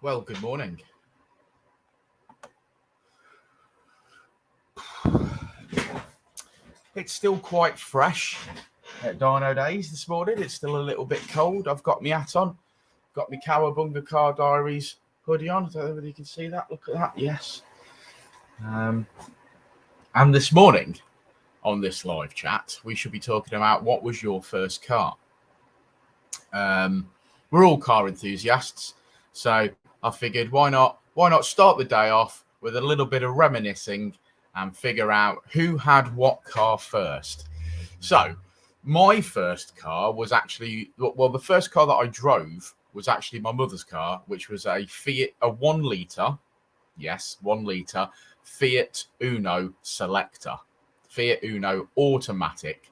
Well, good morning. It's still quite fresh at Dynodaze this morning. It's still a little bit cold. I've got my hat on, got my Cowabunga Car Diaries hoodie on. I don't know whether you can see that. Look at that. Yes. And this morning on this live chat, we should be talking about what was your first car. We're all car enthusiasts, so I figured why not start the day off with a little bit of reminiscing and figure out who had what car first. So my first car was actually, well, the first car that I drove was actually my mother's car, which was a Fiat, a 1 litre, yes, 1 litre Fiat Uno Selector, Fiat Uno automatic,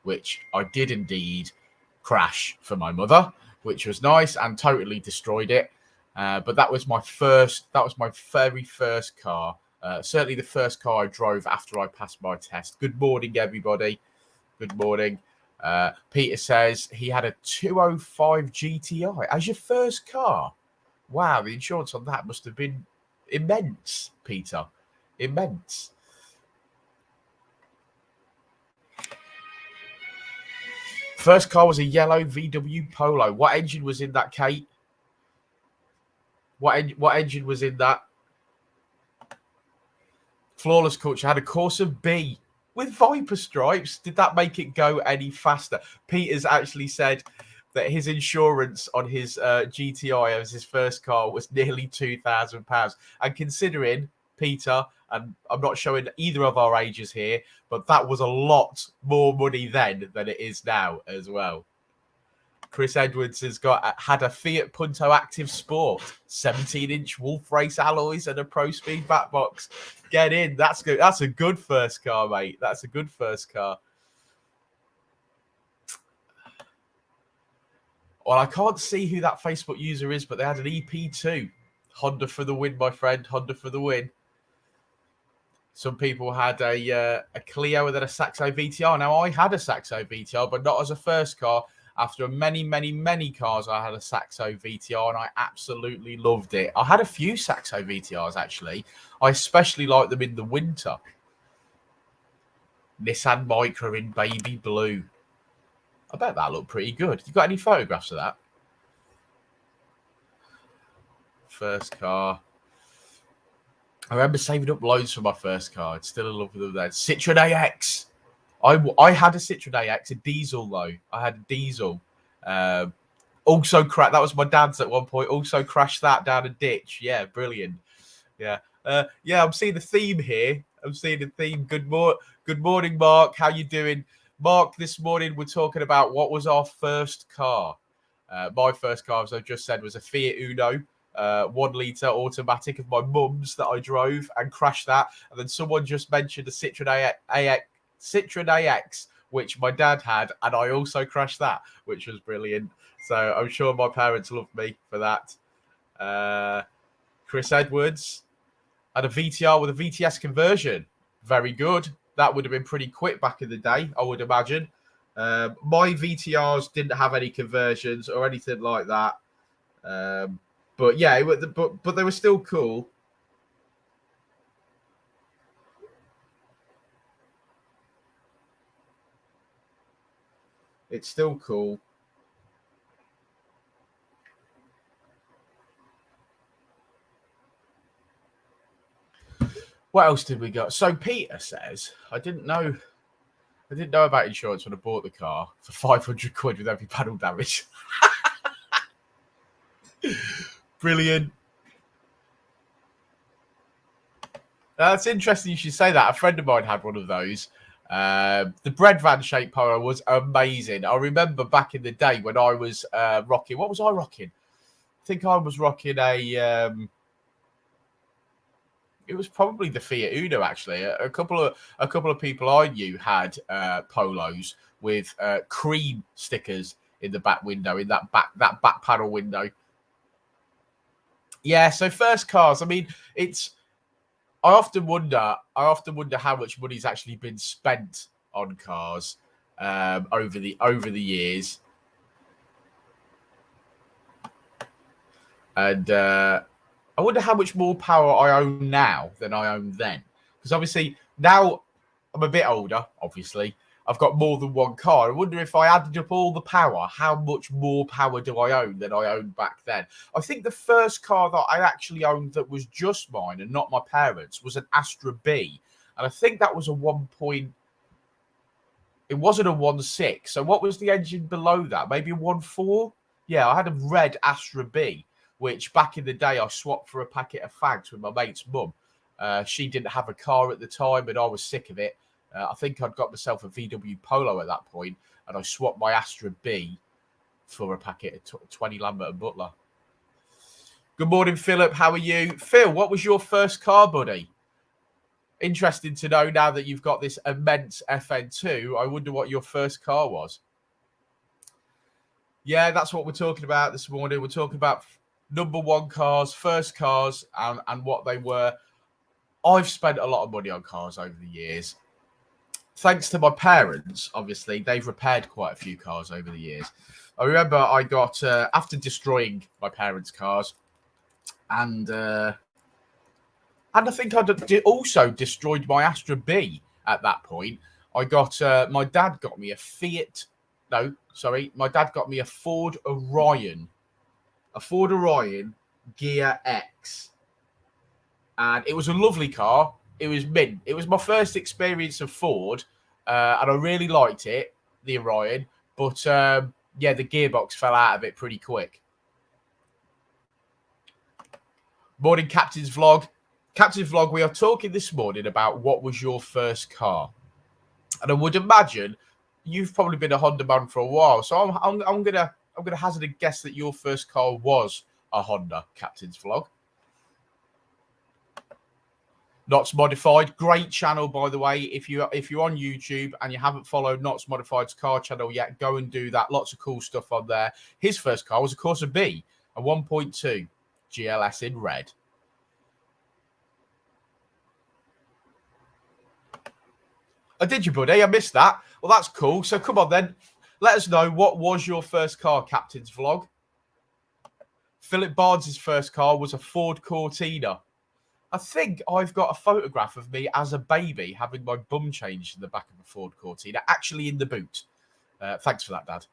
which I did indeed crash for my mother, which was nice, and totally destroyed it. But that was my very first car. Certainly the first car I drove after I passed my test. Good morning, everybody. Good morning. Peter says he had a 205 GTI as your first car. Wow, the insurance on that must have been immense, Peter. Immense. First car was a yellow VW Polo. What engine was in that, Kate? What engine was in that? Flawless Culture had a Corsa B with Viper stripes. Did that make it go any faster? Peter's actually said that his insurance on his GTI as his first car was nearly £2,000. And considering, Peter, and I'm not showing either of our ages here, but that was a lot more money then than it is now as well. Chris Edwards had a Fiat Punto Active Sport, 17-inch Wolf Race alloys and a Pro Speed back box. Get in. That's good. That's a good first car, mate. That's a good first car. Well, I can't see who that Facebook user is, but they had an EP2. Honda for the win, my friend. Honda for the win. Some people had a Clio and then a Saxo VTR. Now, I had a Saxo VTR, but not as a first car. After many, many, many cars, I had a Saxo VTR, and I absolutely loved it. I had a few Saxo VTRs, actually. I especially like them in the winter. Nissan Micra in baby blue. I bet that looked pretty good. You got any photographs of that? First car. I remember saving up loads for my first car. It's still in love with them then. Citroen AX. I had a Citroen AX, a diesel though. I had a diesel. Also crashed. That was my dad's at one point. Also crashed that down a ditch. Yeah, brilliant. Yeah. I'm seeing the theme here. I'm seeing the theme. Good morning, Mark. How you doing? Mark, this morning we're talking about what was our first car. My first car, as I just said, was a Fiat Uno. 1 litre automatic of my mum's that I drove and crashed that. And then someone just mentioned a Citroen AX, which my dad had, and I also crashed that, which was brilliant. So I'm sure my parents loved me for that. Chris Edwards had a VTR with a VTS conversion. Very good. That would have been pretty quick back in the day, I would imagine. My VTRs didn't have any conversions or anything like that. But yeah, but they were still cool. It's still cool. What else did we got? So Peter says, I didn't know about insurance when I bought the car for 500 quid with every panel damage. Brilliant. That's interesting you should say that. A friend of mine had one of those. The bread van shaped Polo was amazing. I remember back in the day when I was rocking. What was I rocking? I think I was rocking a. It was probably the Fiat Uno actually. A couple of people I knew had Polos with cream stickers in the back window, in that back panel window. Yeah. So first cars. I mean, it's. I often wonder how much money's actually been spent on cars over the years. And I wonder how much more power I own now than I owned then. Because obviously now I'm a bit older, obviously. I've got more than one car. I wonder if I added up all the power, how much more power do I own than I owned back then? I think the first car that I actually owned that was just mine and not my parents' was an Astra B. And I think that was a 1. It wasn't a 1.6. So what was the engine below that? Maybe a 1.4? Yeah, I had a red Astra B, which back in the day I swapped for a packet of fags with my mate's mum. She didn't have a car at the time and I was sick of it. I think I'd got myself a VW Polo at that point, and I swapped my Astra B for a packet of 20 Lambert and Butler. Good morning, Philip. How are you? Phil, what was your first car, buddy? Interesting to know now that you've got this immense FN2. I wonder what your first car was. Yeah, that's what we're talking about this morning. We're talking about number one cars, first cars, and what they were. I've spent a lot of money on cars over the years. Thanks to my parents, obviously, they've repaired quite a few cars over the years. I remember I got, after destroying my parents' cars, and I think I also destroyed my Astra B at that point. I got, my dad got me my dad got me a Ford Orion Gear X. And it was a lovely car. It was mint. It was my first experience of Ford, and I really liked it, the Orion. But, yeah, the gearbox fell out of it pretty quick. Morning, Captain's Vlog. Captain's Vlog, we are talking this morning about what was your first car. And I would imagine you've probably been a Honda man for a while. So I'm gonna hazard a guess that your first car was a Honda, Captain's Vlog. Knots Modified, great channel, by the way. If you're on YouTube and you haven't followed Knots Modified's car channel yet, go and do that. Lots of cool stuff on there. His first car was, of course, a B, a 1.2 GLS in red. Oh, did you, buddy? I missed that. Well, that's cool. So come on then. Let us know, what was your first car, Captain's Vlog? Philip Barnes' first car was a Ford Cortina. I think I've got a photograph of me as a baby having my bum changed in the back of a Ford Cortina, actually in the boot. Thanks for that, Dad.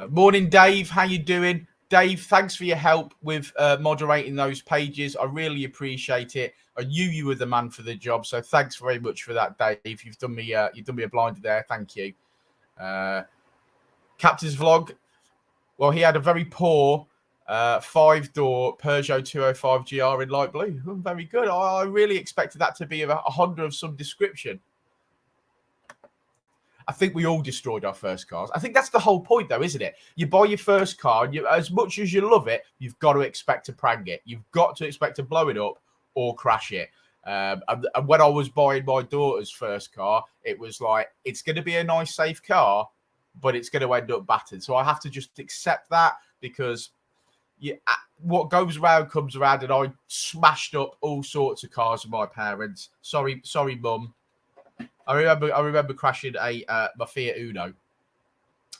Morning, Dave. How you doing? Dave, thanks for your help with moderating those pages. I really appreciate it. I knew you were the man for the job, so thanks very much for that, Dave. You've done me a blinder there. Thank you. Captain's Vlog. Well, he had a very poor 5-door Peugeot 205 GR in light blue. Very good. I really expected that to be a Honda of some description. I think we all destroyed our first cars. I think that's the whole point, though, isn't it? You buy your first car, and as much as you love it, you've got to expect to prang it. You've got to expect to blow it up or crash it. And when I was buying my daughter's first car, it was like, it's going to be a nice, safe car, but it's going to end up battered. So I have to just accept that, because what goes around comes around, and I smashed up all sorts of cars with my parents. Sorry, Mum. I remember crashing my Fiat Uno,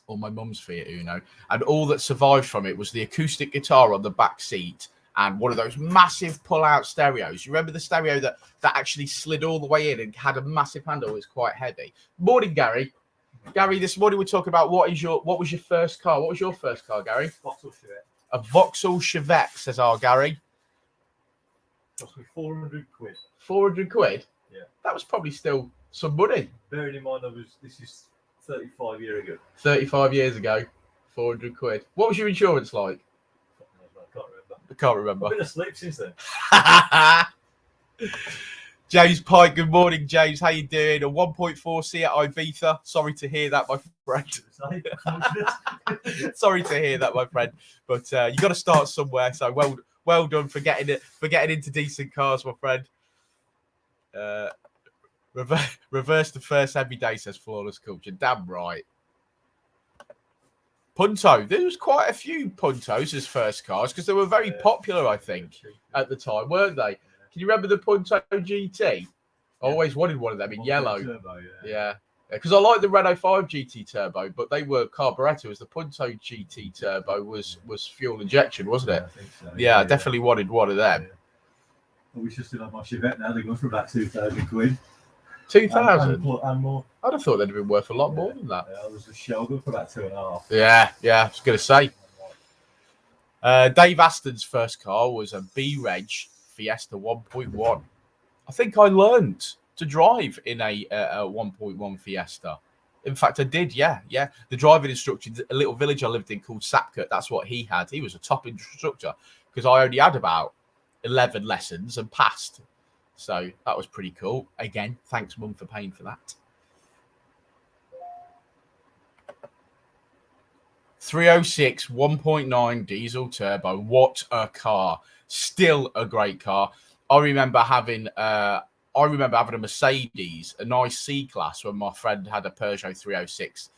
or my mum's Fiat Uno, and all that survived from it was the acoustic guitar on the back seat and one of those massive pull-out stereos. You remember the stereo that actually slid all the way in and had a massive handle? It was quite heavy. Morning, Gary. Gary, this morning we're talking about what was your first car? What was your first car, Gary? Vauxhall Chevette. A Vauxhall Chevette, says our Gary. Cost me 400 quid. 400 quid? Yeah. That was probably still some money. Bearing in mind, this is 35 years ago. 35 years ago, 400 quid. What was your insurance like? I can't remember. I've been asleep since then. James Pike, good morning, James. How you doing? A 1.4 Seat Ibiza. Sorry to hear that, my friend. Sorry to hear that, my friend. But you got to start somewhere. So well done for getting into decent cars, my friend. Reverse the first every day, says Flawless Culture. Damn right. Punto. There was quite a few Puntos as first cars because they were very popular, I think, at the time, weren't they? Can you remember the Punto GT? I always wanted one of them in yellow. Turbo, yeah. Because I like the Renault 5 GT Turbo, but they were carburetors. The Punto GT Turbo was fuel injection, wasn't it? I think so. Yeah, I definitely wanted one of them. Yeah. Well, we just still have my Chevette now. They're going for about 2,000 quid. 2,000? And more. I'd have thought they'd have been worth a lot more than that. Yeah, there's a Shogun for about 2.5. Yeah, I was going to say. Dave Aston's first car was a B-Reg Fiesta 1.1. I think I learned to drive in a 1.1 Fiesta. In fact, I did, yeah. The driving instructor, a little village I lived in called Sapkert, that's what he had. He was a top instructor because I only had about 11 lessons and passed. So that was pretty cool. Again, thanks, Mum, for paying for that. 306 1.9 diesel turbo. What a car. Still a great car. I remember having a Mercedes, a nice C-Class, when my friend had a Peugeot 306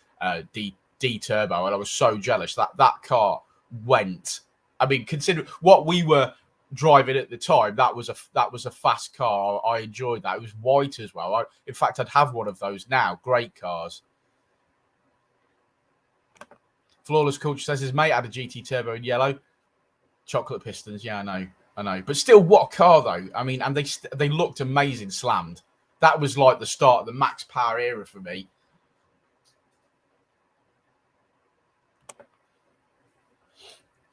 D turbo, and I was so jealous that car went. I mean, consider what we were driving at the time. That was a fast car. I enjoyed that. It was white as well. In fact, I'd have one of those now. Great cars. Flawless Culture says his mate had a GT Turbo in yellow. Chocolate pistons. Yeah, I know. But still, what a car, though. I mean, and they looked amazing slammed. That was like the start of the max power era for me.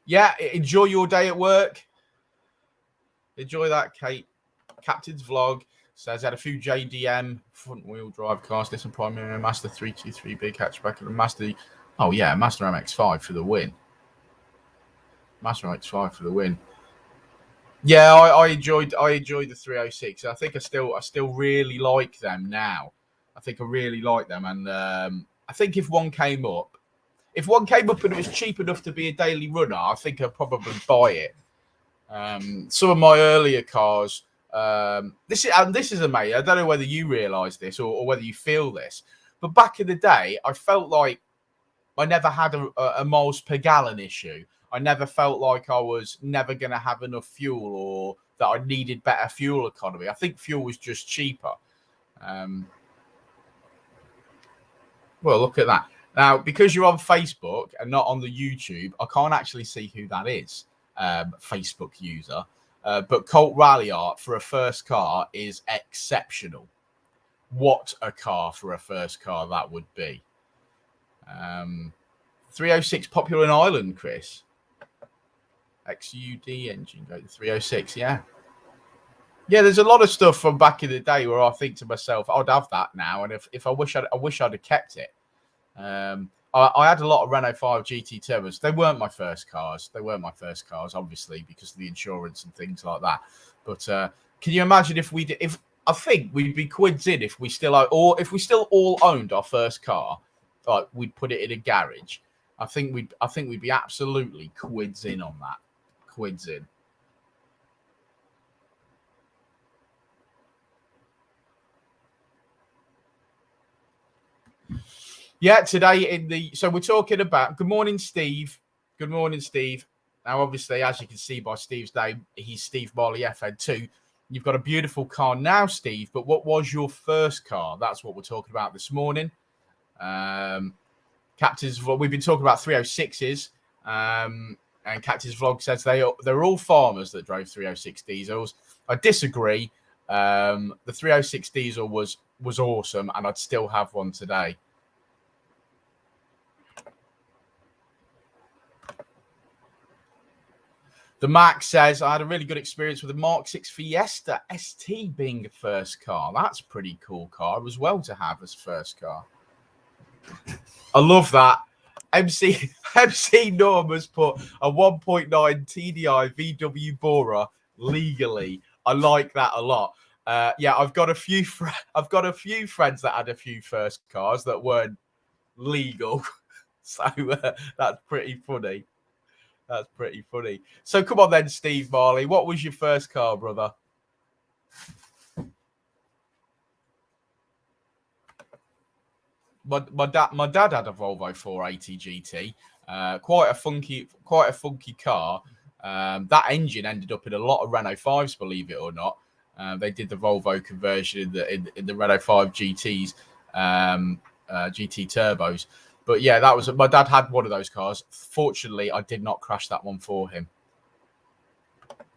Yeah, enjoy your day at work. Enjoy that, Kate. Captain's Vlog says had a few JDM front-wheel drive cars. This and primary Mazda 323 big hatchback and a Mazda. Oh yeah, Mazda MX-5 for the win. Mazda MX-5 for the win. Yeah, I enjoyed the 306. I think I still really like them now. I think I really like them, and I think if one came up and it was cheap enough to be a daily runner, I think I'd probably buy it. Some of my earlier cars. This is amazing. I don't know whether you realise this or whether you feel this, but back in the day, I felt like I never had a miles per gallon issue. I never felt like I was never going to have enough fuel or that I needed better fuel economy. I think fuel was just cheaper. Well, look at that. Now, because you're on Facebook and not on the YouTube, I can't actually see who that is, Facebook user. But Colt Rally Art for a first car is exceptional. What a car for a first car that would be. 306 popular in Ireland, Chris. XUD engine, go to 306, yeah. Yeah, there's a lot of stuff from back in the day where I think to myself, I'd have that now, and if I wish I'd have kept it. I had a lot of Renault 5 GT Turbos. They weren't my first cars. Obviously, because of the insurance and things like that. But can you imagine if I think we'd be quids in if we still all owned our first car, like we'd put it in a garage. I think we'd be absolutely quids in on that. Quids in. Yeah, today so we're talking about. Good morning, Steve. Good morning, Steve. Now, obviously, as you can see by Steve's name, he's Steve Marley FN2. You've got a beautiful car now, Steve. But what was your first car? That's what we're talking about this morning. Captain's Vlog. We've been talking about 306s. And Captain's Vlog says they're all farmers that drove 306 diesels. I disagree. The 306 diesel was awesome, and I'd still have one today. The Mark says, I had a really good experience with the Mark 6 Fiesta ST being a first car. That's a pretty cool car as well to have as first car. I love that. MC Norm has put a 1.9 TDI VW Bora legally. I like that a lot. Yeah, I've got a few friends that had a few first cars that weren't legal. So that's pretty funny. That's pretty funny. So come on then, Steve Marley. What was your first car, brother? My dad had a Volvo 480 GT. Quite a funky car. That engine ended up in a lot of Renault 5s, believe it or not. They did the Volvo conversion in the Renault 5 GTs. GT turbos. But yeah, that was my dad had one of those cars. Fortunately, I did not crash that one for him.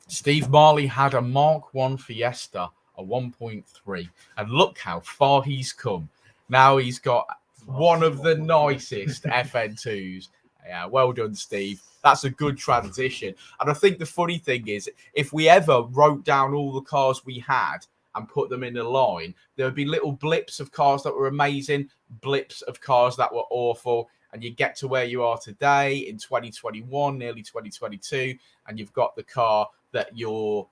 Steve Marley had a Mark 1 Fiesta, a 1.3, and look how far he's come. Now he's got one of the nicest FN2s. Yeah, well done, Steve. That's a good transition. And I think the funny thing is, if we ever wrote down all the cars we had and put them in a line, there would be little blips of cars that were amazing, blips of cars that were awful, and you get to where you are today in 2021, nearly 2022, and you've got the car that you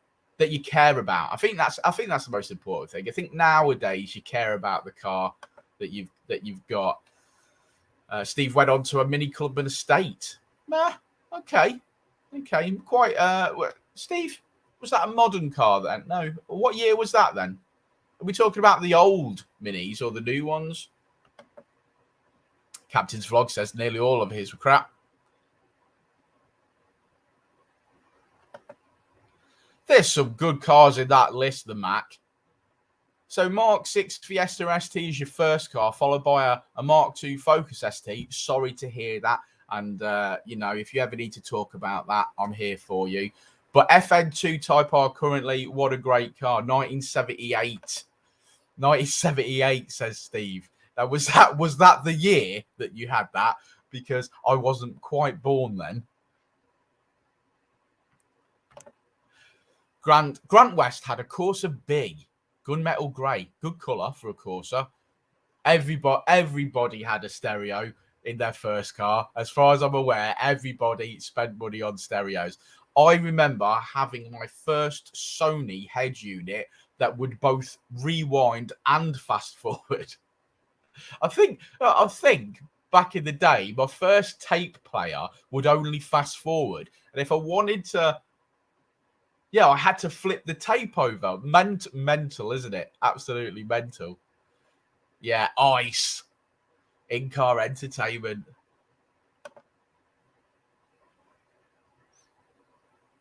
care about. I think that's the most important thing. I think nowadays you care about the car that you've got. Steve went on to a Mini Club and estate. Okay. Quite. Steve, was that a modern car then? No. What year was that then? Are we talking about the old Minis or the new ones? Captain's Vlog says nearly all of his were crap. There's some good cars in that list, the Mac. So Mark 6 Fiesta ST is your first car, followed by a Mark 2 Focus ST. Sorry to hear that. And, if you ever need to talk about that, I'm here for you. But FN2 Type R currently, what a great car. 1978. 1978, says Steve. Now, was that the year that you had that? Because I wasn't quite born then. Grant West had a Corsa B, gunmetal grey, good colour for a Corsa. Everybody had a stereo in their first car. As far as I'm aware, everybody spent money on stereos. I remember having my first Sony head unit that would both rewind and fast forward. I think back in the day, my first tape player would only fast forward. And if I wanted to, I had to flip the tape over. Mental, isn't it? Absolutely mental. Yeah, ice. In-car entertainment.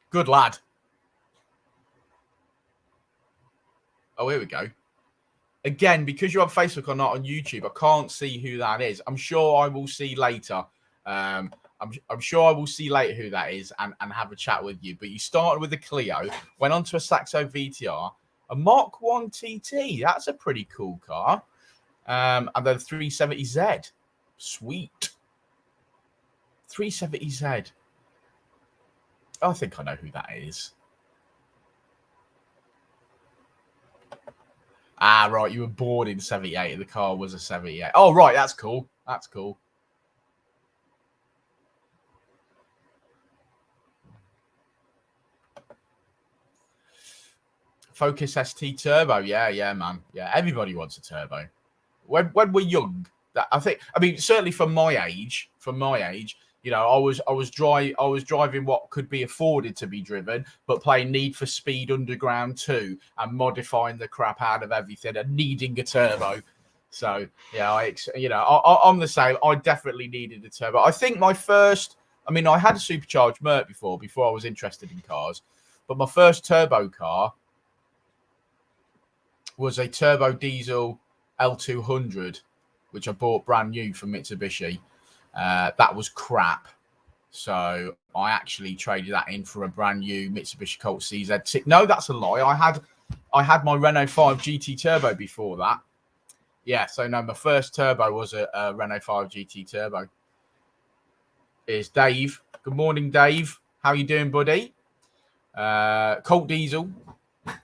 Good lad. Oh, here we go. Again, because you're on Facebook or not on YouTube, I can't see who that is. I'm sure I will see later. I'm sure I will see later who that is and have a chat with you. But you started with a Clio, went on to a Saxo VTR, a Mark 1 TT. That's a pretty cool car. And then 370Z. Sweet. 370Z. I think I know who that is. Ah, right. You were born in 78. The car was a 78. Oh, right. That's cool. That's cool. Focus ST Turbo. Yeah, man. Yeah, everybody wants a turbo. When we're young, certainly for my age, I was driving what could be afforded to be driven, but playing Need for Speed Underground 2 and modifying the crap out of everything and needing a turbo. So yeah, I'm the same. I definitely needed a turbo. I think my first, I had a supercharged Merc before I was interested in cars, but my first turbo car was a turbo diesel L200, which I bought brand new from Mitsubishi. That was crap. So I actually traded that in for a brand new Mitsubishi Colt CZ6. No, that's a lie. I had my Renault 5 GT Turbo before that. Yeah, so no, my first turbo was a Renault 5 GT Turbo. Here's Dave. Good morning, Dave. How you doing, buddy? Colt diesel.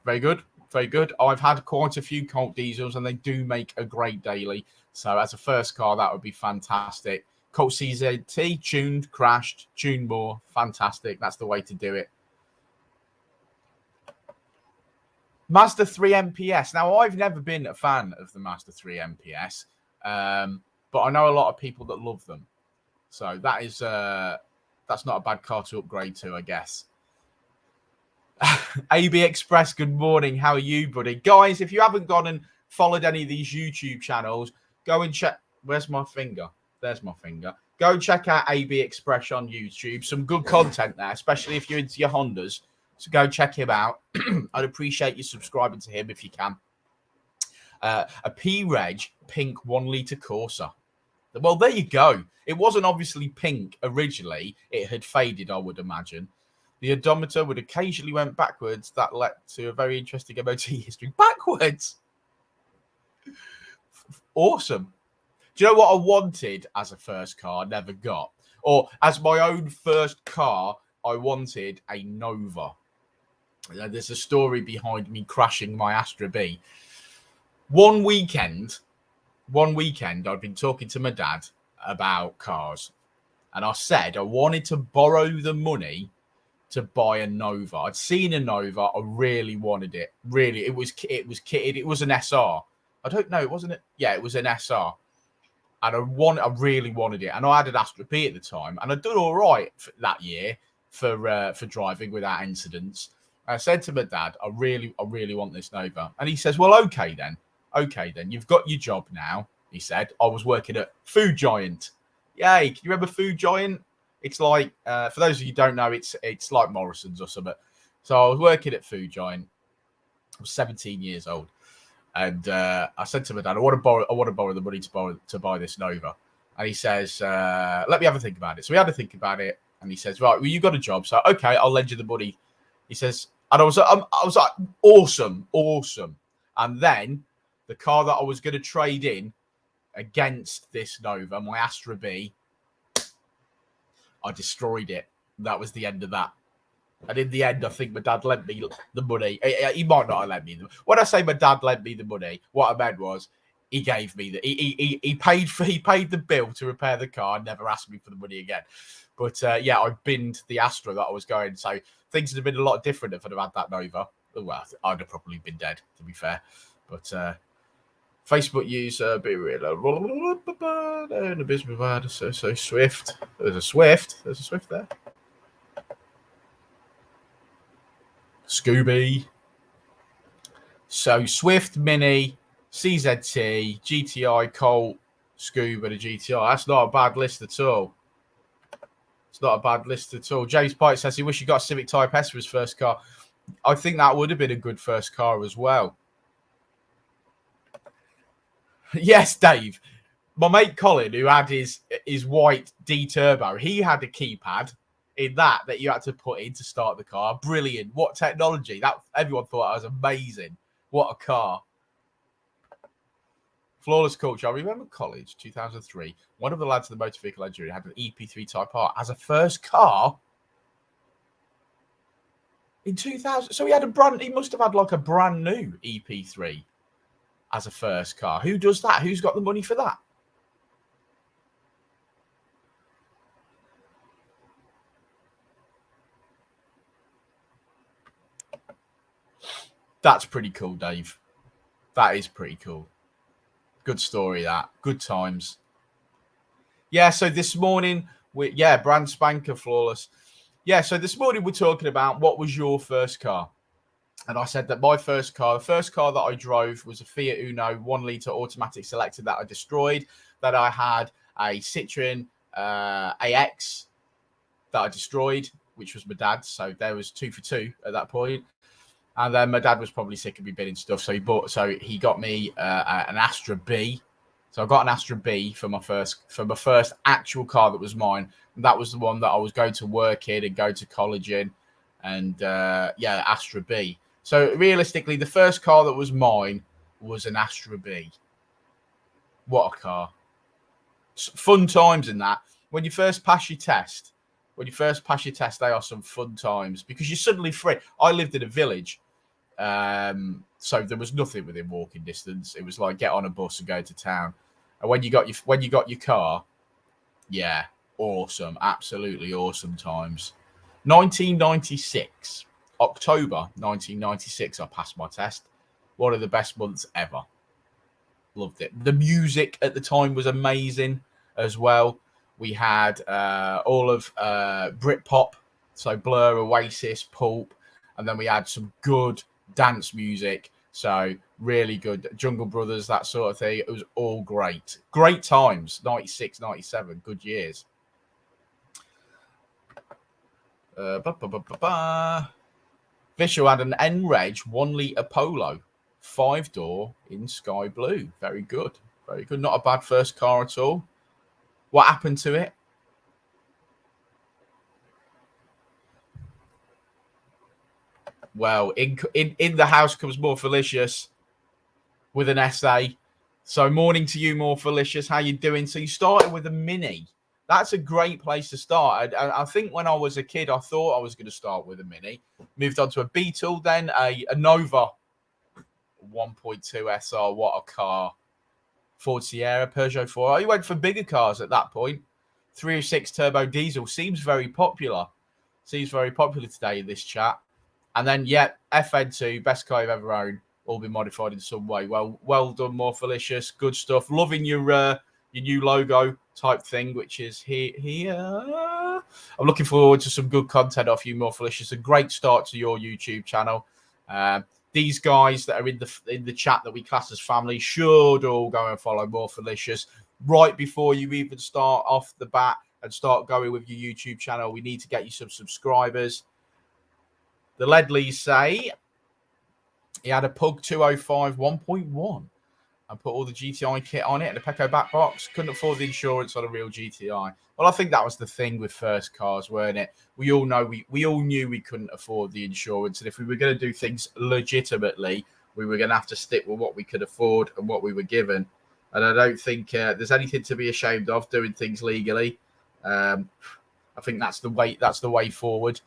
Very good. Very good. I've had quite a few Colt diesels and they do make a great daily. So as a first car, that would be fantastic. Colt CZT, tuned, crashed, tuned more. Fantastic. That's the way to do it. Mazda 3 MPS. Now, I've never been a fan of the Mazda 3 MPS, but I know a lot of people that love them. So that's not a bad car to upgrade to, I guess. AB Express, good morning. How are you, buddy? Guys, if you haven't gone and followed any of these YouTube channels, go and check. Where's my finger? There's my finger. Go check out AB Express on YouTube. Some good content there, especially if you're into your Hondas. So go check him out. I'd appreciate you subscribing to him if you can. a P-Reg pink 1 litre Corsa. Well, there you go. It wasn't obviously pink originally. It had faded, I would imagine. The odometer would occasionally went backwards. That led to a very interesting MOT history. Backwards? Awesome. Do you know what I wanted as a first car? Never got. Or as my own first car, I wanted a Nova. There's a story behind me crashing my Astra B. One weekend, I'd been talking to my dad about cars. And I said I wanted to borrow the money to buy a Nova. I'd seen a Nova. I really wanted it. Really, it was kitted. It was an SR. I don't know. It wasn't. Yeah, it was an SR. And I really wanted it. And I had an Astra B at the time, and I'd done all right that year for driving without incidents. I said to my dad, I really want this Nova. And he says, well, okay then. You've got your job now. He said, I was working at Food Giant. Yay. Can you remember Food Giant? It's like, for those of you who don't know, it's like Morrison's or something. So I was working at Food Giant. I was 17 years old. And I said to my dad, I want to borrow the money to buy this Nova. And he says, let me have a think about it. So we had to think about it. And he says, right, well, you got a job. So, okay, I'll lend you the money. He says, and I was like, awesome. And then the car that I was going to trade in against this Nova, my Astra B, I destroyed it. That was the end of that. And in the end, I think my dad lent me the money. He might not have lent me the money. When I say my dad lent me the money, what I meant was he gave me he paid the bill to repair the car and never asked me for the money again. But yeah, I binned the Astra that I was going. So things would have been a lot different if I'd have had that Nova. Well, I'd have probably been dead, to be fair. But Facebook user, be real. The business provider, so Swift. There's a Swift there. Scooby. So Swift, Mini, CZT, GTI, Colt, Scoob, and a GTI. That's not a bad list at all. It's not a bad list at all. James Pike says he wished he got a Civic Type S for his first car. I think that would have been a good first car as well. Yes, Dave. My mate Colin, who had his white D Turbo, he had a keypad in that you had to put in to start the car. Brilliant. What technology. That everyone thought that was amazing. What a car. Flawless culture. I remember college, 2003. One of the lads in the motor vehicle engineering had an EP3 Type R as a first car in 2000. So he must have had like a brand new EP3 as a first car. Who does that? Who's got the money for that? That's pretty cool, Dave. That is pretty cool. Good story, that. Good times. Yeah, so this morning, brand spanker, Flawless. Yeah, so this morning we're talking about what was your first car. And I said that my first car, the first car that I drove was a Fiat Uno 1 litre automatic selector that I destroyed. That I had a Citroen AX that I destroyed, which was my dad's. So there was 2 for 2 at that point. And then my dad was probably sick of me bidding stuff, so he got me an Astra B. So I got an Astra B for my first actual car that was mine. And that was the one that I was going to work in and go to college in, and Astra B. So realistically, the first car that was mine was an Astra B. What a car! Fun times in that. When you first pass your test, they are some fun times because you're suddenly free. I lived in a village. So there was nothing within walking distance. It was like get on a bus and go to town. And when you got your car, yeah, awesome, absolutely awesome times. 1996, October 1996, I passed my test. One of the best months ever. Loved it. The music at the time was amazing as well. We had all of Britpop, so Blur, Oasis, Pulp, and then we had some good dance music, so really good. Jungle Brothers, that sort of thing. It was all great. Great times. 96, 97, good years. Vishal had an NREG 1 litre Polo 5-door in sky blue. Very good. Very good. Not a bad first car at all. What happened to it? Well, in the house comes More Felicious with an essay. So morning to you, More Felicious. How you doing? So you started with a Mini. That's a great place to start. I think when I was a kid, I thought I was going to start with a Mini. Moved on to a Beetle, then a Nova 1.2 SR. What a car. Ford Sierra, Peugeot 4. You went for bigger cars at that point. 306 turbo diesel seems very popular. Seems very popular today in this chat. And then, yeah, FN2, best car you've ever owned, all been modified in some way. Well done, More Felicious. Good stuff. Loving your new logo type thing, which is here. I'm looking forward to some good content off you, More Felicious. A great start to your YouTube channel. These guys that are in the chat that we class as family should all go and follow More Felicious. Right before you even start off the bat and start going with your YouTube channel, we need to get you some subscribers. The Ledleys say he had a Pug 205 1.1 and put all the GTI kit on it and a Pecco back box. Couldn't afford the insurance on a real GTI. Well, I think that was the thing with first cars, weren't it? We all know we all knew we couldn't afford the insurance, and if we were going to do things legitimately, we were going to have to stick with what we could afford and what we were given. And I don't think there's anything to be ashamed of doing things legally. I think that's the way. That's the way forward.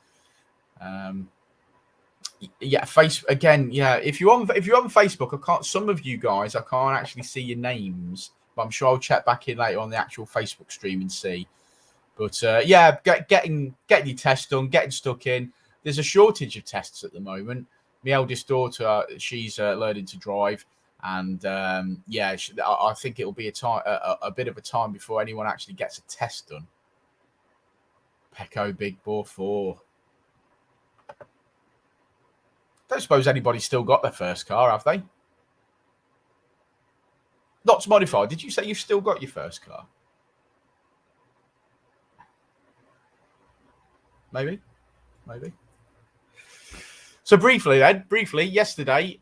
Yeah, again. Yeah, if you're on Facebook, I can't. Some of you guys, I can't actually see your names, but I'm sure I'll check back in later on the actual Facebook stream and see. But yeah, getting your test done, getting stuck in. There's a shortage of tests at the moment. My eldest daughter, she's learning to drive, and yeah, I think it'll be a bit of a time before anyone actually gets a test done. Pecco Big Bore 4. Don't suppose anybody's still got their first car, have they? Not modified. Did you say you've still got your first car? Maybe. So briefly, yesterday,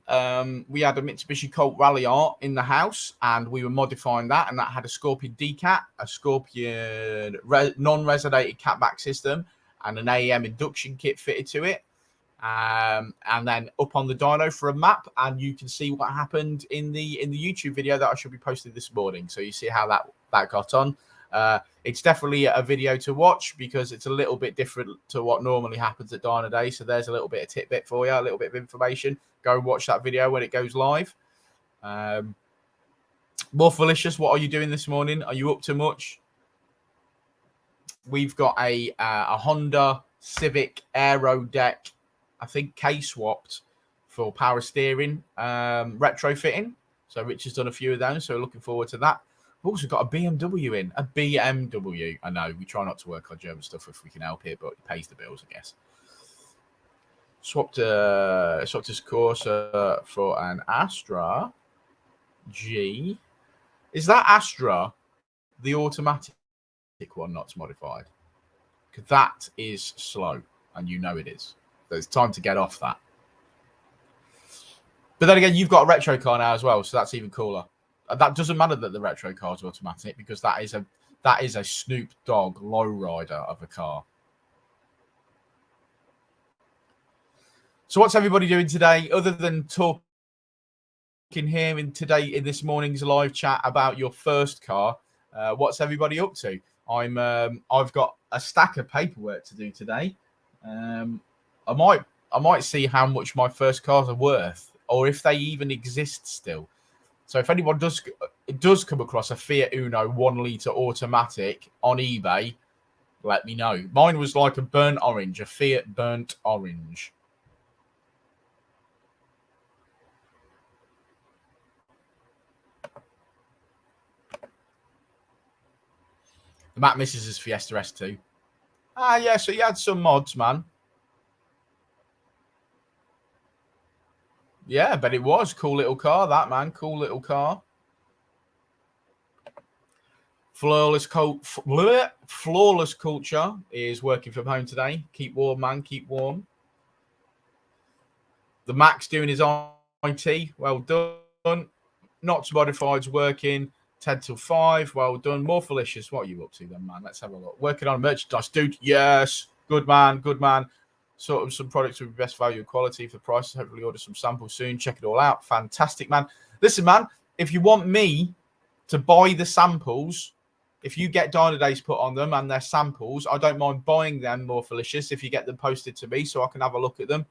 we had a Mitsubishi Colt Rally Art in the house, and we were modifying that, and that had a Scorpion DCAT, a Scorpion non-resonated catback system, and an AEM induction kit fitted to it. And then up on the dyno for a map, and you can see what happened in the YouTube video that I should be posting this morning. So you see how that got on. It's definitely a video to watch because it's a little bit different to what normally happens at Dynodaze. So there's a little bit of tidbit for you, a little bit of information. Go and watch that video when it goes live. More Felicious, what are you doing this morning? Are you up to much? We've got a Honda Civic Aero Deck, I think K-swapped for power steering retrofitting. So Rich has done a few of those, so looking forward to that. We've also got a BMW in. A BMW. I know, we try not to work on German stuff if we can help it, but it pays the bills, I guess. Swapped his Corsa for an Astra G. Is that Astra the automatic one, not modified? Because that is slow, and you know it is. So it's time to get off that. But then again, you've got a retro car now as well, so that's even cooler. That doesn't matter that the retro car is automatic because that is a Snoop Dogg lowrider of a car. So what's everybody doing today other than talking here in this morning's live chat about your first car? What's everybody up to? I've got a stack of paperwork to do today. I might see how much my first cars are worth, or if they even exist still. So if anyone does come across a Fiat Uno 1 litre automatic on eBay, let me know. Mine was like a burnt orange, a Fiat burnt orange. The Matt misses his Fiesta S2. Ah, yeah, so you had some mods, man. Yeah, but it was cool little car, that, man. Cool little car. Flawless Culture is working from home today. Keep warm, man. Keep warm. The Mac's doing his 90, well done. Not Modified's working 10 till 5, well done. More Felicious, what are you up to then, man? Let's have a look. Working on merchandise, dude. Yes, good man, good man. Sort of some products with best value and quality for prices. Hopefully order some samples soon. Check it all out. Fantastic, man. Listen, man, if you want me to buy the samples, if you get Dynodaze put on them and their samples, I don't mind buying them, More Felicious, if you get them posted to me so I can have a look at them.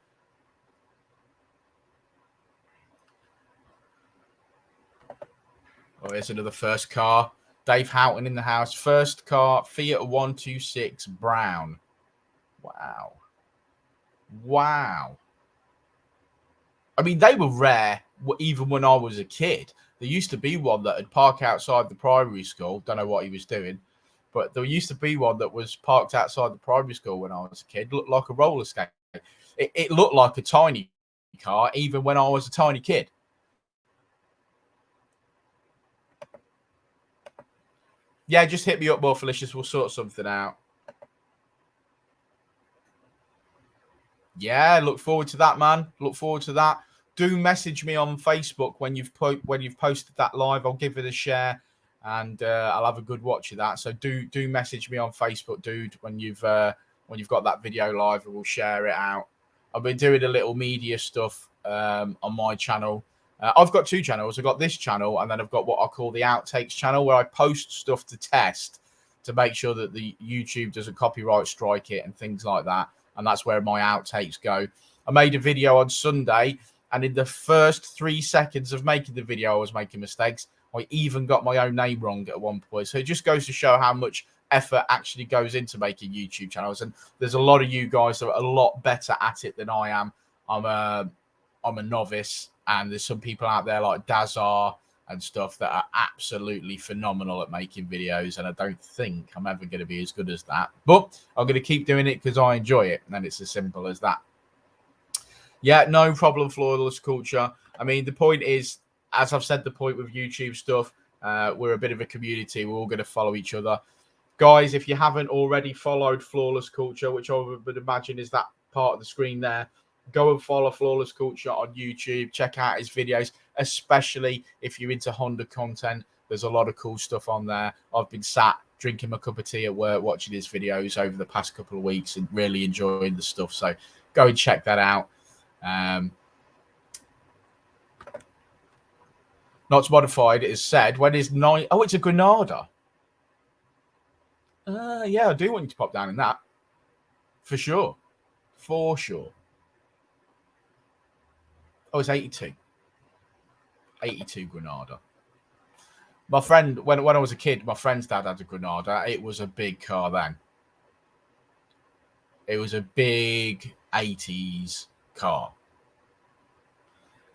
Oh, here's another first car. Dave Houghton in the house. First car, Fiat 126 Brown. Wow. Wow. I mean, they were rare even when I was a kid. There used to be one that had parked outside the primary school. Don't know what he was doing. But there used to be one that was parked outside the primary school when I was a kid. Looked like a roller skate. It looked like a tiny car even when I was a tiny kid. Yeah, just hit me up, More Felicious. We'll sort something out. Yeah, look forward to that, man. Look forward to that. Do message me on Facebook when you've posted that live. I'll give it a share, and I'll have a good watch of that. So do message me on Facebook, dude, when you've got that video live, and we'll share it out. I've been doing a little media stuff on my channel. I've got two channels. I've got this channel, and then I've got what I call the Outtakes channel, where I post stuff to test to make sure that the YouTube doesn't copyright strike it and things like that. And that's where my outtakes go. I made a video on Sunday, and in the first 3 seconds of making the video, I was making mistakes. I even got my own name wrong at one point. So it just goes to show how much effort actually goes into making YouTube channels. And there's a lot of you guys that are a lot better at it than I am. I'm a novice, and there's some people out there like Dazar and stuff that are absolutely phenomenal at making videos, and I don't think I'm ever going to be as good as that. But I'm going to keep doing it because I enjoy it, and it's as simple as that. Yeah, no problem, Flawless Culture. I mean, the point is, as I've said, the point with YouTube stuff, we're a bit of a community. We're all going to follow each other. Guys, if you haven't already followed Flawless Culture, which I would imagine is that part of the screen there, go and follow Flawless Culture on YouTube. Check out his videos, especially if you're into Honda content. There's a lot of cool stuff on there. I've been sat drinking my cup of tea at work, watching his videos over the past couple of weeks and really enjoying the stuff. So go and check that out. Not Modified, it is said. When is 9? Oh, it's a Granada. Yeah, I do want you to pop down in that. For sure. For sure. Oh, it's 82. 82 Granada. My friend, when I was a kid, my friend's dad had a Granada. It was a big car then. It was a big 80s car.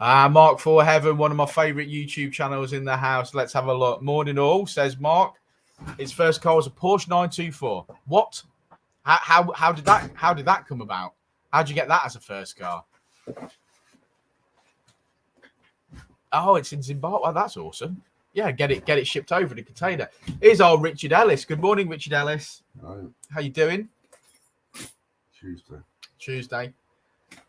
Mark for Heaven, one of my favourite YouTube channels in the house. Let's have a look. Morning all, says Mark. His first car was a Porsche 924. What? How did that come about? How did you get that as a first car? Oh, it's in Zimbabwe. Oh, that's awesome. Yeah, get it shipped over in a container. Here's our Richard Ellis. Good morning, Richard Ellis. Hi. How you doing? Tuesday.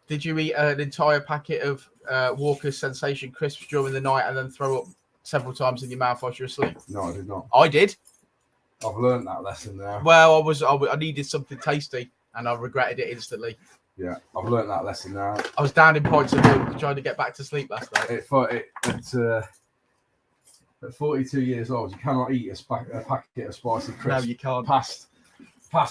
Did you eat an entire packet of Walker's Sensation crisps during the night and then throw up several times in your mouth while you were asleep? No, I did not. I did. I've learned that lesson now. Well, I needed something tasty, and I regretted it instantly. Yeah, I've learned that lesson now. I was down in pints of milk trying to get back to sleep last night. At 42 years old, you cannot eat a packet of spicy crisps. No, you can't. Past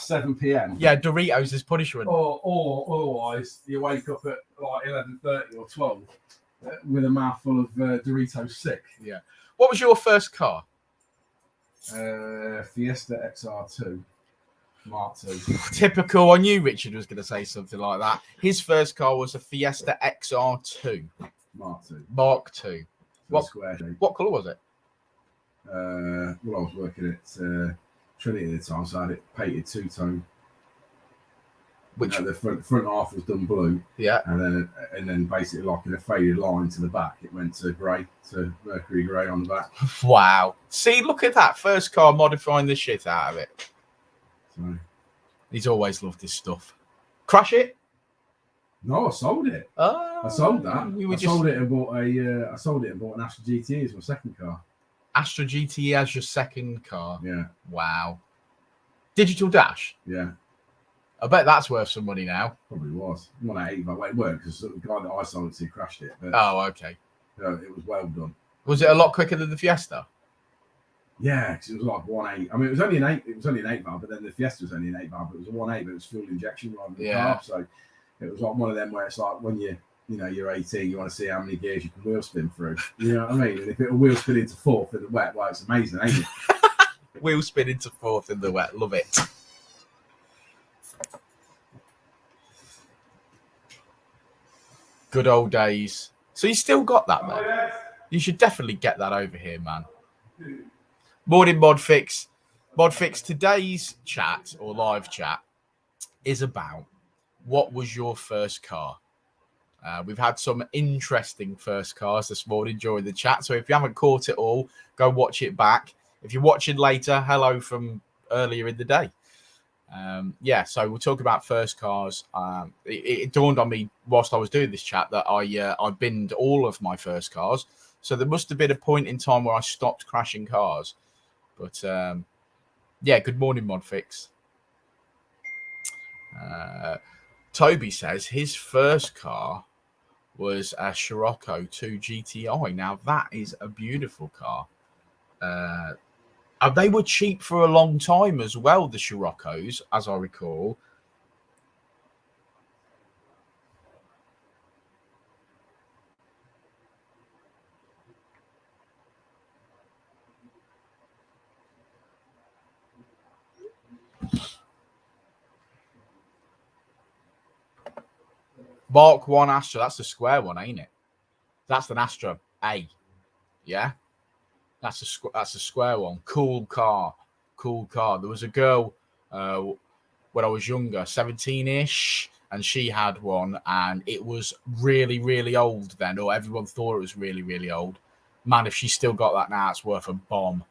7 p.m. Yeah, Doritos is punishment. Or otherwise, you wake up at like 11:30 or 12 with a mouthful of Doritos sick. Yeah. What was your first car? Fiesta XR2. Mark II. Typical. I knew Richard was going to say something like that. His first car was a Fiesta XR2. Mark II. What colour was it? Well, I was working at Trinity at the time, so I had it painted two-tone. Which the front half was done blue. Yeah. And then basically like in a faded line to the back, it went to grey, to mercury grey on the back. Wow. See, look at that. First car modifying the shit out of it. So, he's always loved his stuff. Crash it? No, I sold it. Oh, I sold that. We were sold it and bought a. I sold it and bought an Astra GT as my second car. Astra GT as your second car. Yeah. Wow. Digital dash. Yeah. I bet that's worth some money now. Probably was. 180, but it weren't because the guy that I sold it to crashed it. But Oh, okay. it was well done. Was it a lot quicker than the Fiesta? Yeah, because it was like 1.8. I mean, it was only an 8. It was only an 8 valve, but then the Fiesta was only an 8 valve. It was a 1.8, but it was fuel injection rather than carb. So it was like one of them where it's like when you're 18, you want to see how many gears you can wheel spin through. You know what I mean? And if it'll wheel spin into fourth in the wet, well, it's amazing, ain't it? Wheel spin into fourth in the wet. Love it. Good old days. So you still got that, man? Yes. You should definitely get that over here, man. Morning, Modfix. Modfix, today's chat or live chat is about what was your first car? We've had some interesting first cars this morning during the chat. So if you haven't caught it all, go watch it back. If you're watching later, hello from earlier in the day. So we'll talk about first cars. It dawned on me whilst I was doing this chat that I binned all of my first cars. So there must have been a point in time where I stopped crashing cars. But good morning, Modfix. Toby says his first car was a Scirocco 2 GTI. Now that is a beautiful car. They were cheap for a long time as well, the Scirocco's, as I recall. Mark 1 Astra, that's the square one, ain't it? That's an Astra A. Yeah? That's a square one. Cool car. There was a girl when I was younger, 17-ish, and she had one, and it was really, really old then, or everyone thought it was really, really old. Man, if she's still got that now, it's worth a bomb.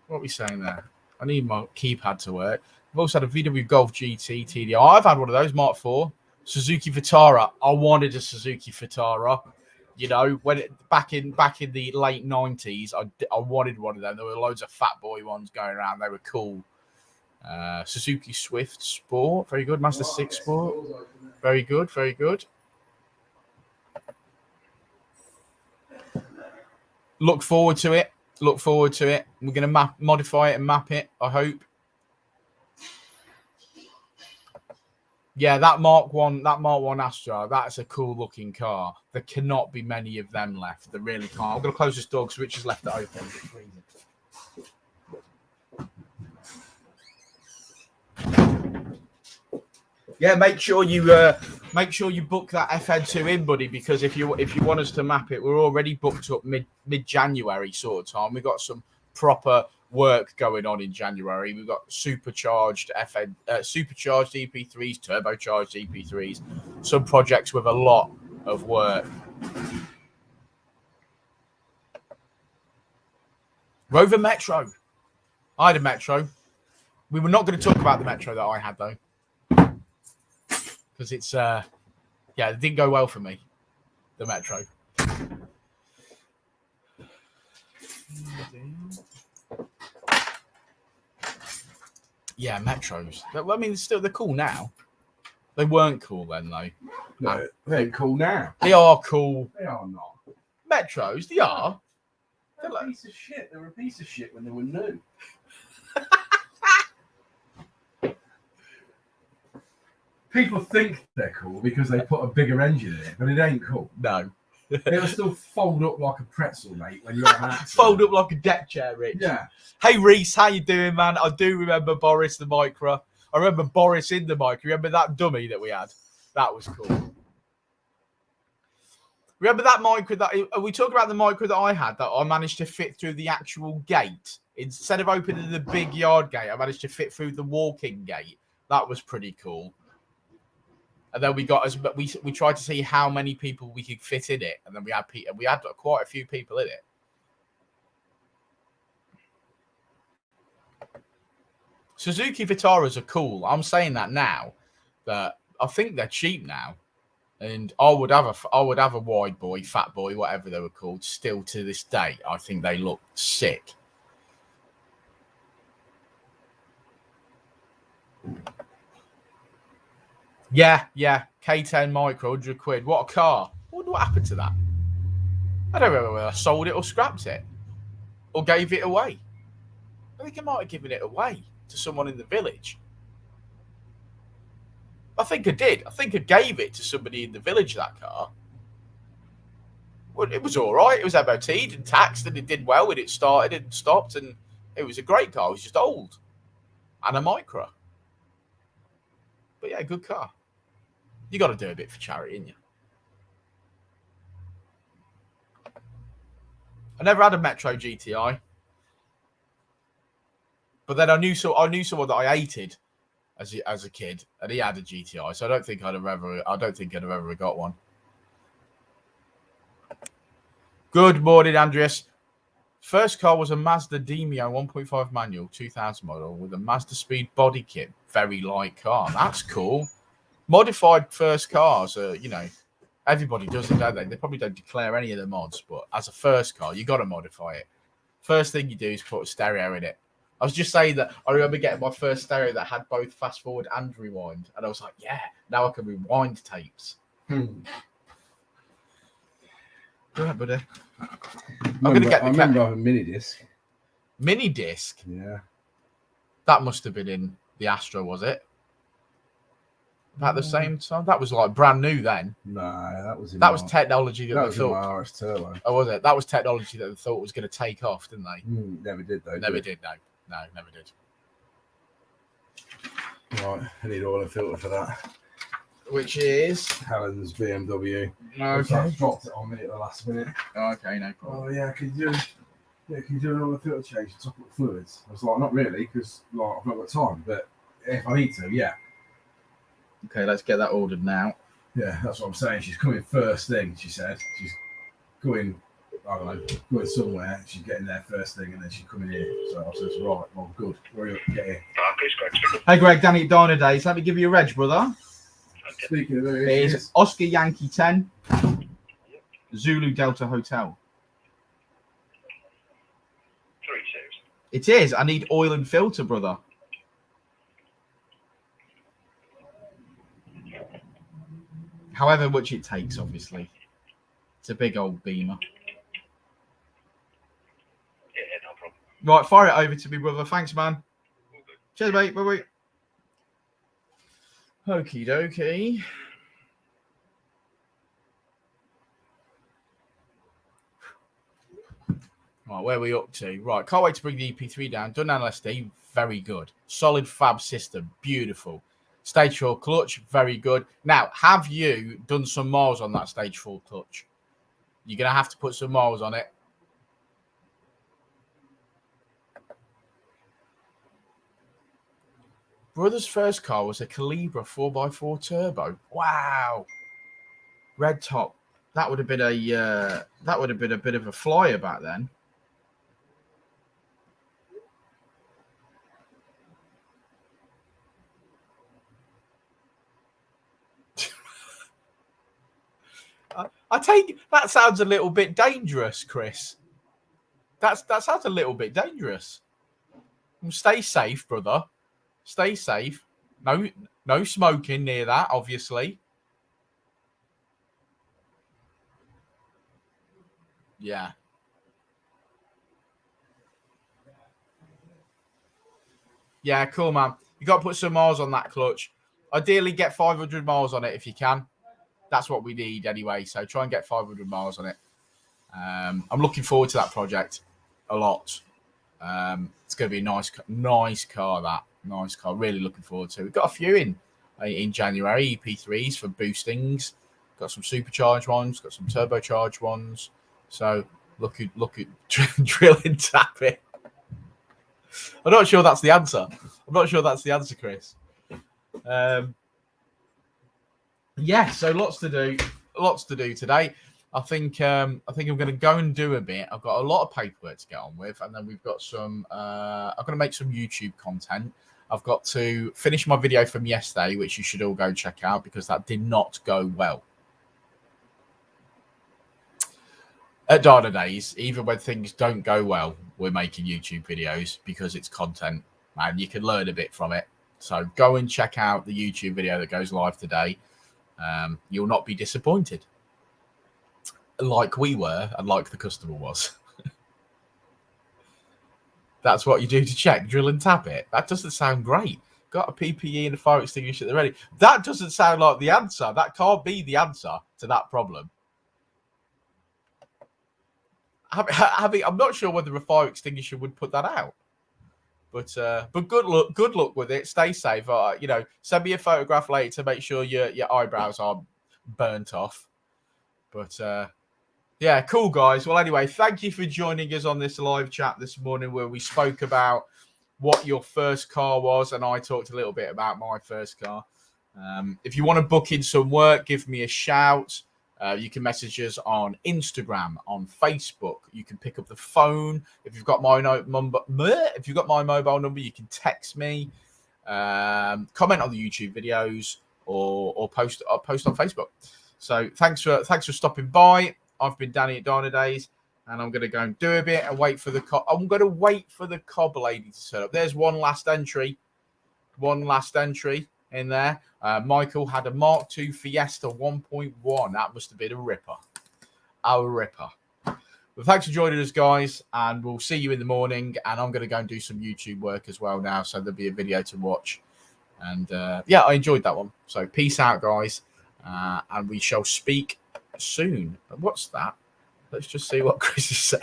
What are we saying there? I need my keypad to work. I've also had a VW Golf GT TDI. I've had one of those, Mark 4. Suzuki Vitara. I wanted a Suzuki Vitara. You know, when back in the late 90s, I wanted one of them. There were loads of fat boy ones going around. They were cool. Suzuki Swift Sport. Very good. Mazda 6 Sport. Very good. Very good. Look forward to it. We're going to modify it and map it, I hope. Yeah, that Mark 1 Astra, that's a cool looking car. There cannot be many of them left. There really can't. I'm going to close this door because Rich has left it open. Yeah, make sure you book that FN2 in, buddy, because if you want us to map it, we're already booked up mid-January sort of time. We've got some proper work going on in January. We've got supercharged supercharged EP3s, turbocharged EP3s, some projects with a lot of work. Rover Metro. I had a Metro. We were not going to talk about the Metro that I had though, because it's it didn't go well for me, the Metro. Yeah, Metros. I mean, they're cool now. They weren't cool then, though. No, they're cool now. They are cool. They are not. Metros, they are. They're a piece of shit. They were a piece of shit when they were new. People think they're cool because they put a bigger engine in it, but it ain't cool. No. It'll still fold up like a pretzel, mate, when you're on an accident. Fold up like a deck chair, Rich. Yeah. Hey, Reese, how you doing, man? I do remember Boris the Micra. I remember Boris in the Micra. Remember that dummy that we had? That was cool. Remember that Micra are we talking about the Micra that I had that I managed to fit through the actual gate? Instead of opening the big yard gate, I managed to fit through the walking gate. That was pretty cool. And then we tried to see how many people we could fit in it, and then we had quite a few people in it. Suzuki Vitaras are cool. I'm saying that now, but I think they're cheap now. And I would have a wide boy, fat boy, whatever they were called. Still to this day, I think they look sick. Yeah. K10 Micro, 100 quid. What a car. I wonder what happened to that. I don't remember whether I sold it or scrapped it. Or gave it away. I think I might have given it away to someone in the village. I think I did. I think I gave it to somebody in the village, that car. Well, it was all right. It was MOT'd and taxed, and it did well when it started and stopped, and it was a great car. It was just old. And a micro. But yeah, good car. You got to do a bit for charity, ain't you? I never had a Metro GTI. But then I knew someone that I hated as a kid, and he had a GTI, so I don't think I'd have ever got one. Good morning, Andreas. First car was a Mazda Demio 1.5 manual 2000 model with a Mazda Speed body kit. Very light car. That's cool. Modified first cars, everybody does it, don't they? They probably don't declare any of the mods, but as a first car, you got to modify it. First thing you do is put a stereo in it. I was just saying that I remember getting my first stereo that had both fast forward and rewind. And I was like, yeah, now I can rewind tapes. Go ahead, buddy. I remember having a mini disc. Mini disc? Yeah. That must have been in the Astro, was it? About the same time? That was like brand new then. No, that was technology that they thought. My RS Turbo. Oh, was it? That was technology that they thought was going to take off, didn't they? Never did, though. Never did. No, never did. Right, I need oil and filter for that. Which is Helen's BMW. Okay. I dropped it on me at the last minute. Okay, no problem. Oh yeah, can you do an oil and filter change to top up the fluids? I was like, not really, because I've not got time, but if I need to, yeah. Okay, let's get that ordered now. Yeah, that's what I'm saying. She's coming first thing, she said. She's going, I don't know, going somewhere. She's getting there first thing, and then she's coming here. So I said, right, well, good. Hurry up, get here. Hey, Greg, Danny at Dynodaze. Let me give you a reg, brother. Speaking of those, It's Oscar Yankee 10, Zulu Delta Hotel. 3 It is. I need oil and filter, brother. However much it takes, obviously. It's a big old beamer. Yeah, no problem. Right, fire it over to me, brother. Thanks, man. Cheers, mate. Bye-bye. Okie dokie. Right, where are we up to? Right, can't wait to bring the EP3 down. Done LSD, very good. Solid fab system, beautiful. Stage 4 clutch, very good. Now, have you done some miles on that stage 4 clutch? You're going to have to put some miles on it. Brother's first car was a Calibra 4x4 turbo. Wow. Red top. That would have been a bit of a flyer back then. I take that sounds a little bit dangerous, Chris. That sounds a little bit dangerous. Stay safe, brother. Stay safe. No smoking near that, obviously. Yeah. Yeah, cool, man. You got to put some miles on that clutch. Ideally, get 500 miles on it if you can. That's what we need anyway. So try and get 500 miles on it. I'm looking forward to that project a lot. It's going to be a nice car, that. Nice car. Really looking forward to it. We've got a few in January, EP3s for boostings. Got some supercharged ones. Got some turbocharged ones. So look at drilling tapping. I'm not sure that's the answer. Chris. Yeah, so lots to do today. I think I'm going to go and do a bit. I've got a lot of paperwork to get on with, and then we've got some. I'm going to make some YouTube content. I've got to finish my video from yesterday, which you should all go check out because that did not go well. At Dynodaze, even when things don't go well, we're making YouTube videos because it's content and you can learn a bit from it. So go and check out the YouTube video that goes live today. You'll not be disappointed. Like we were and like the customer was. That's what you do to check, drill and tap it. That doesn't sound great. Got a PPE and a fire extinguisher at the ready. That doesn't sound like the answer. That can't be the answer to that problem. I'm not sure whether a fire extinguisher would put that out. But good luck with it. Stay safe. Send me a photograph later to make sure your eyebrows aren't burnt off. But yeah, cool, guys. Well, anyway, thank you for joining us on this live chat this morning where we spoke about what your first car was, and I talked a little bit about my first car. If you want to book in some work, give me a shout. You can message us on Instagram, on Facebook. You can pick up the phone. If you've got my mobile number, you can text me. Comment on the YouTube videos or post on Facebook. So thanks for stopping by. I've been Danny at Dynodaze, and I'm going to go and do a bit and wait for the I'm going to wait for the cob lady to set up. There's one last entry in there. Michael had a Mark II Fiesta 1.1. That must have been a ripper. But thanks for joining us, guys, and we'll see you in the morning. And I'm going to go and do some YouTube work as well now, so there'll be a video to watch. And yeah, I enjoyed that one. So peace out, guys, and we shall speak soon. What's that? Let's just see what Chris has said.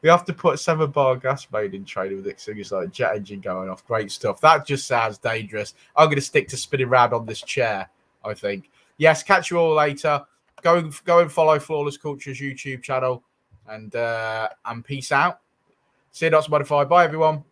We have to put 7-bar gas main in training with extinguisher like jet engine going off. Great stuff. That just sounds dangerous. I'm going to stick to spinning around on this chair, I think. Yes, catch you all later. Go and follow Flawless Culture's YouTube channel, and peace out. See you not Spotify. Bye, everyone.